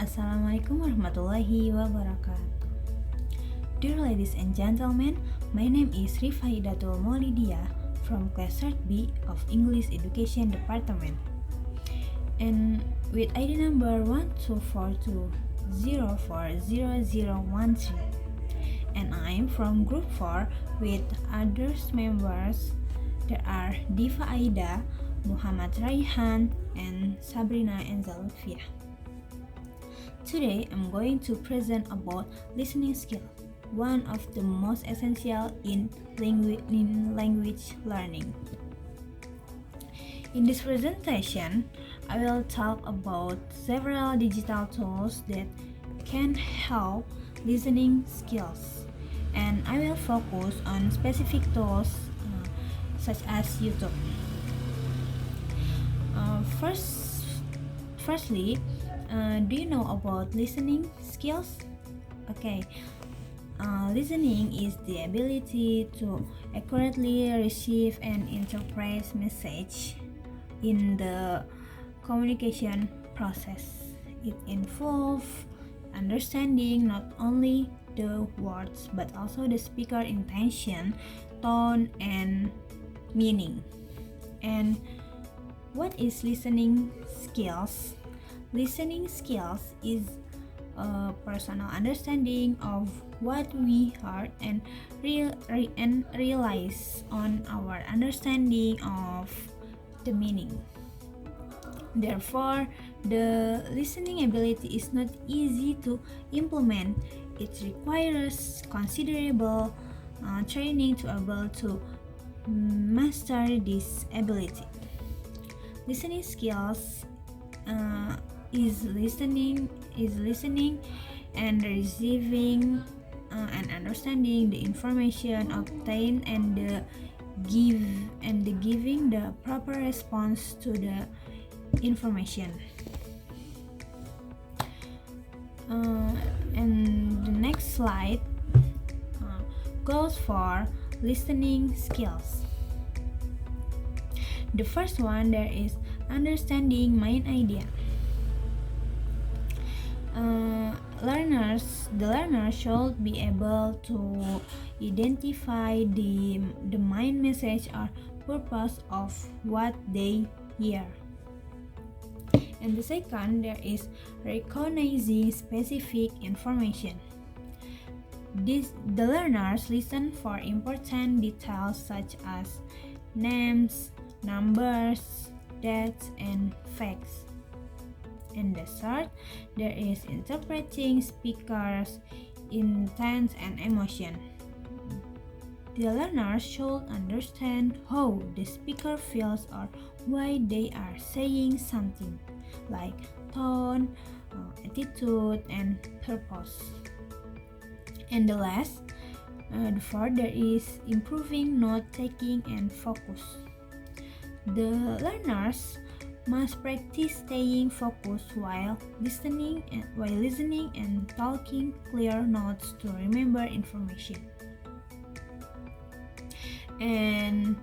Assalamualaikum warahmatullahi wabarakatuh. Dear ladies and gentlemen, my name is Rifaidatul Maulidia from class 3 B of English Education Department. And with ID number 12420400013. And I'm from group 4 with others members. There are Diva Aida, Muhammad Raihan, and Sabrina Enzalfia. Today, I'm going to present about listening skill, one of the most essential in language learning. In this presentation, I will talk about several digital tools that can help listening skills, and I will focus on specific tools such as YouTube. Firstly, do you know about listening skills? Okay, listening is the ability to accurately receive and interpret message in the communication process. It involves understanding not only the words but also the speaker intention, tone, and meaning. And what is listening skills? Listening skills is a personal understanding of what we heard and realize on our understanding of the meaning. Therefore, the listening ability is not easy to implement. It requires considerable training to be able to master this ability. Listening skills is listening and receiving and understanding the information obtained and giving the proper response to the information. And the next slide goes for listening skills. The first one there is understanding main idea. The learner should be able to identify the main message or purpose of what they hear. And the second, there is recognizing specific information. The learners listen for important details such as names, numbers, dates, and facts. And the third, there is interpreting speakers' intent and emotion. The learner should understand how the speaker feels or why they are saying something, like tone, attitude, and purpose. And the last, the fourth, there is improving note-taking and focus. The learners must practice staying focused while listening and talking clear notes to remember information. And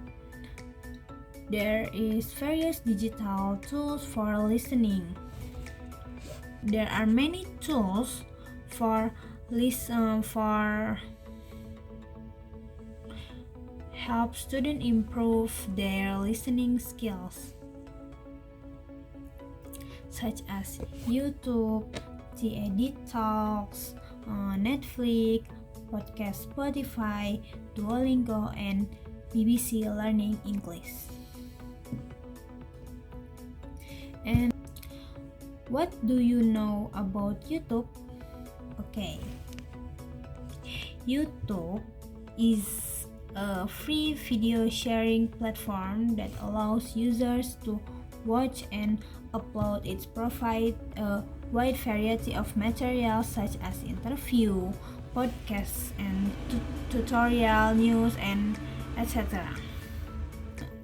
there is various digital tools for listening. There are many tools for help students improve their listening skills, such as YouTube, TED Talks, Netflix, Podcast Spotify, Duolingo, and BBC Learning English. And what do you know about YouTube? Okay, YouTube is a free video sharing platform that allows users to watch and upload. It provides a wide variety of materials such as interview, podcasts, and tutorial, news, and etc.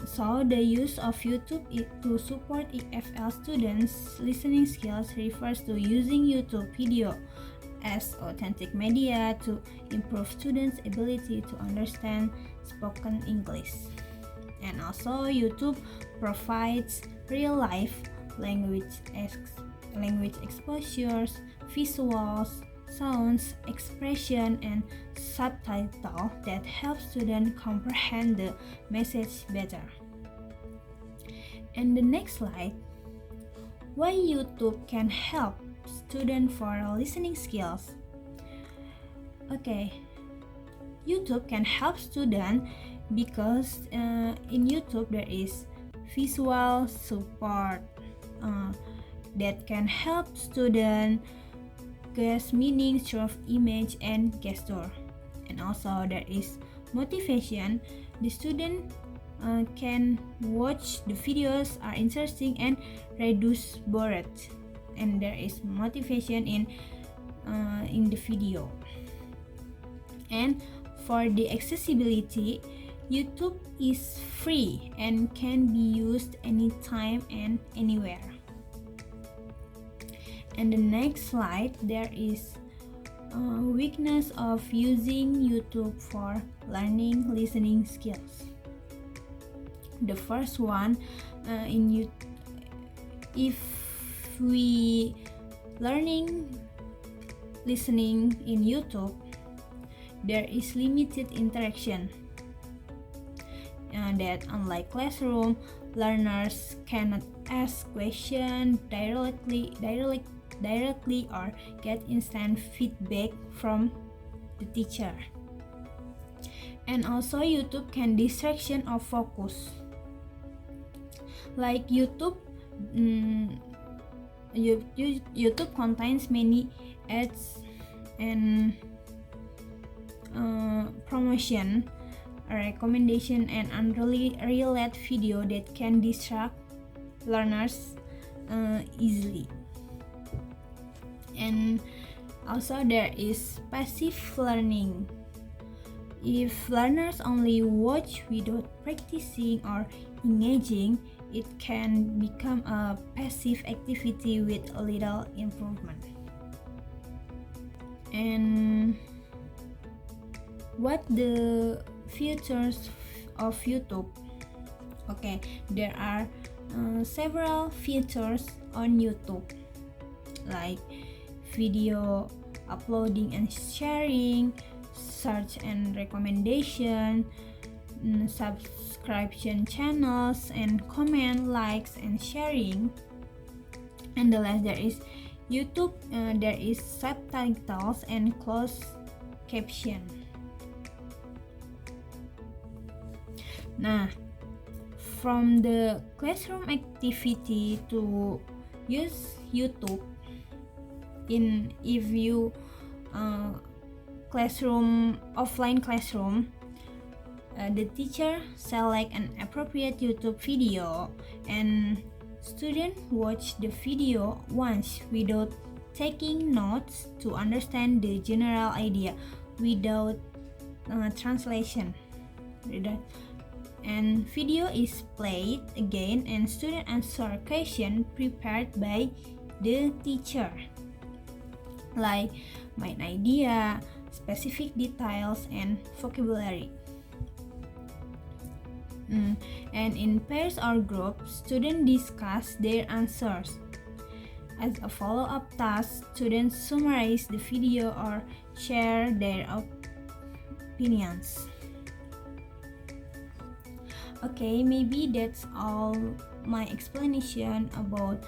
So the use of YouTube to support EFL students' listening skills refers to using YouTube video as authentic media to improve students' ability to understand spoken English. And also YouTube provides real-life language language exposures, visuals, sounds, expression, and subtitle that help students comprehend the message better. And the next slide, why YouTube can help students for listening skills. Okay, YouTube can help students because in YouTube there is visual support that can help students guess meaning through image and gesture. And also there is motivation. The student can watch the videos are interesting and reduce bored. And there is motivation in the video. And for the accessibility, YouTube is free and can be used anytime and anywhere. And the next slide, there is weakness of using YouTube for learning listening skills. The first one, if we learning listening in YouTube, there is limited interaction. That unlike classroom, learners cannot ask questions directly or get instant feedback from the teacher. And also YouTube can distraction of focus. Like YouTube contains many ads and promotion, recommendation, and unrelated video that can distract learners easily. And also there is passive learning. If learners only watch without practicing or engaging, it can become a passive activity with a little improvement. And what the features of YouTube? Okay, there are several features on YouTube, like video uploading and sharing, search and recommendation, subscription channels, and comment, likes, and sharing. And the last, there is YouTube, there is subtitles and closed caption. Nah, from the classroom activity to use YouTube, if you offline classroom, the teacher select an appropriate YouTube video and student watch the video once without taking notes to understand the general idea without translation. And video is played again and student answer question prepared by the teacher, like main idea, specific details, and vocabulary. And in pairs or groups, students discuss their answers. As a follow-up task, students summarize the video or share their opinions. Okay, maybe that's all my explanation about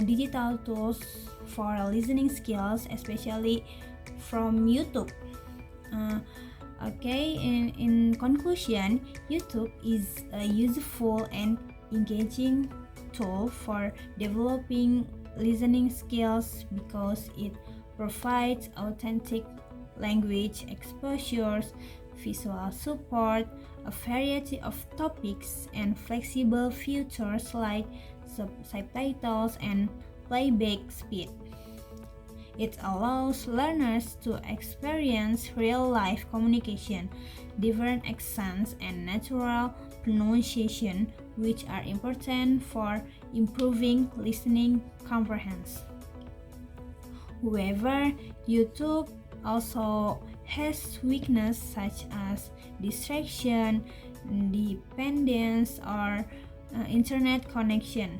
digital tools for listening skills, especially from YouTube. Okay, in conclusion, YouTube is a useful and engaging tool for developing listening skills because it provides authentic language exposures, visual support, a variety of topics, and flexible features like subtitles and playback speed. It allows learners to experience real-life communication, different accents, and natural pronunciation, which are important for improving listening comprehension. However, YouTube also has weaknesses such as distraction, dependence, or internet connection.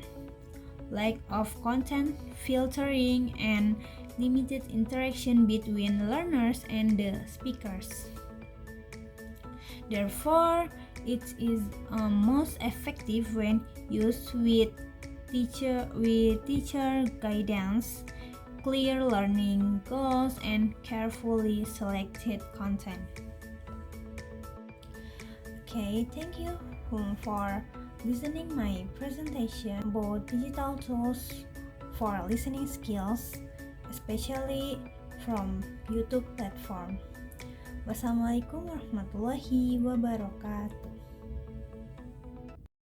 lack of content filtering, and limited interaction between learners and the speakers. Therefore, it is most effective when used with teacher guidance, clear learning goals, and carefully selected content. Okay, thank you for listening my presentation about digital tools for listening skills, especially from YouTube platform. Wassalamualaikum warahmatullahi wabarakatuh.